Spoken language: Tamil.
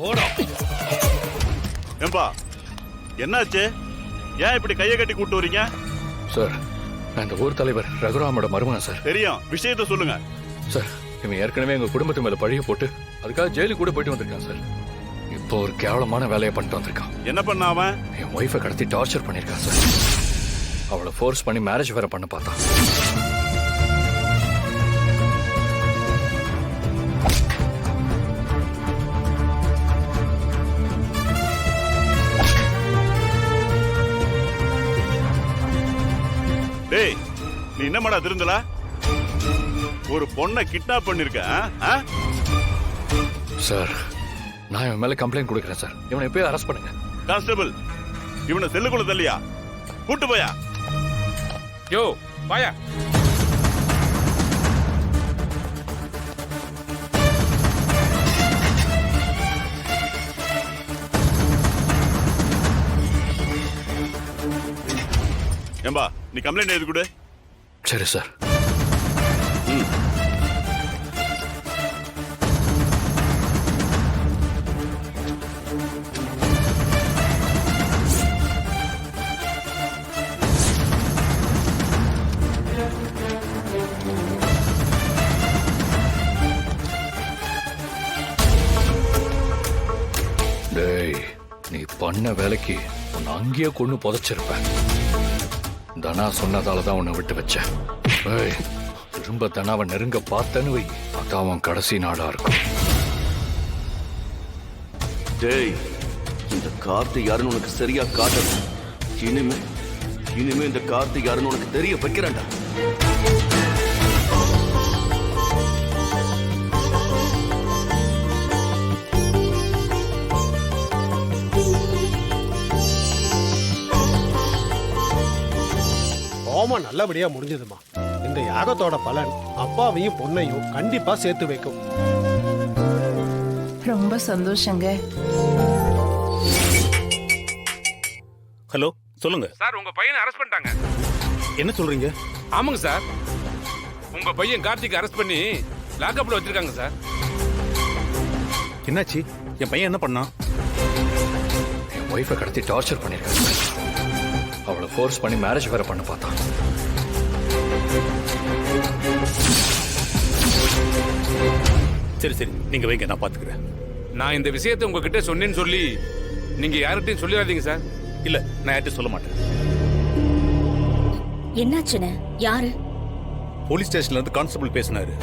ஓடா. ஏம்பா என்னாச்சு? ஏன் இப்படி கையை கட்டி கூட்டு வரீங்க? சார், நான் இந்த ஊர் தலைவர் ரகுராமோட மருமகன் சார். தெரியும், விஷயத்த சொல்லுங்க. சார், இவன் ஏற்கனவே எங்க குடும்பத்து மேல பழிய போட்டு அதுக்காக ஜெயிலுக்கு கூட போயிட்டு வந்திருக்கான் சார். இப்போ ஒரு கேவலமான வேலையை பண்ணிட்டு வந்திருக்கான். என்ன பண்ண அவன்? என் ஒய்ஃபை கடத்தி டார்ச்சர் பண்ணிருக்கான் சார். அவளை ஃபோர்ஸ் பண்ணி மேரேஜ் வேற பண்ண பார்த்தான். டேய், நீ என்னமாடா திருந்தல? ஒரு பொண்ணை கிட்னாப் பண்ணிருக்க. சார், நான் இவன் மேல கம்ப்ளைண்ட் கொடுக்குறேன் சார். இவனை எப்பயும் அரெஸ்ட் பண்ணுங்க. கான்ஸ்டபிள், இவனை செல்லுக்குள்ள தள்ளியா? கூட்டு போயா? யோ வாயா. ஏம்பா, நீ கம்ப்ளைண்ட் எழுதி கொடு. சரி சார். டேய், நீ பண்ண வேலைக்கு உன்னை அங்கேயே கொண்டு புதைச்சிருப்பேன். தனா சொன்னதால தான் உன்னை விட்டு வச்சேன். ஏய், திரும்ப தனாவை நெருங்க பார்த்தேன்னு வை, அதான் அவன் கடைசி நாளா இருக்கும். டேய், இந்த கார்த்தி யாருன்னு உனக்கு சரியா காட்டணும். இனிமே இந்த கார்த்தி யாருன்னு உனக்கு தெரிய வைக்கிறான்டா. ஹோமம் நல்லபடியா முடிஞ்சதுமா. இந்த யாகத்தோட பலன் அப்பாவையும் பொண்ணையும் கண்டிப்பா சேர்த்து வைக்கும். ரொம்ப சந்தோஷங்க. ஹலோ, சொல்லுங்க சார், உங்க பையனை அரெஸ்ட் பண்ணிட்டாங்க. என்ன சொல்றீங்க? ஆமாங்க சார், உங்க பையன் கார்த்திக் அரெஸ்ட் பண்ணி லாக்அப்ல வச்சிருக்காங்க சார். என்னாச்சு? என் பையன் என்ன பண்ணான்? என் ஒய்ஃபை கடத்தி டார்ச்சர் பண்ணிருக்கான் சார். அவளை ஃபோர்ஸ் பண்ணி மேரேஜ் வேற பண்ண பார்த்தான். சரி, நீங்க வைங்க, நான் பாத்துக்கிறேன். நான் இந்த விஷயத்தை உங்ககிட்ட சொன்னேன்னு சொல்லி நீங்க யார்கிட்டயும் சொல்லிடாதீங்க சார். இல்ல, நான் யார்கிட்ட சொல்ல மாட்டேன். என்னாச்சுன்னு? யாரு? போலீஸ் ஸ்டேஷன்ல இருந்து கான்ஸ்டபிள் பேசினாரு.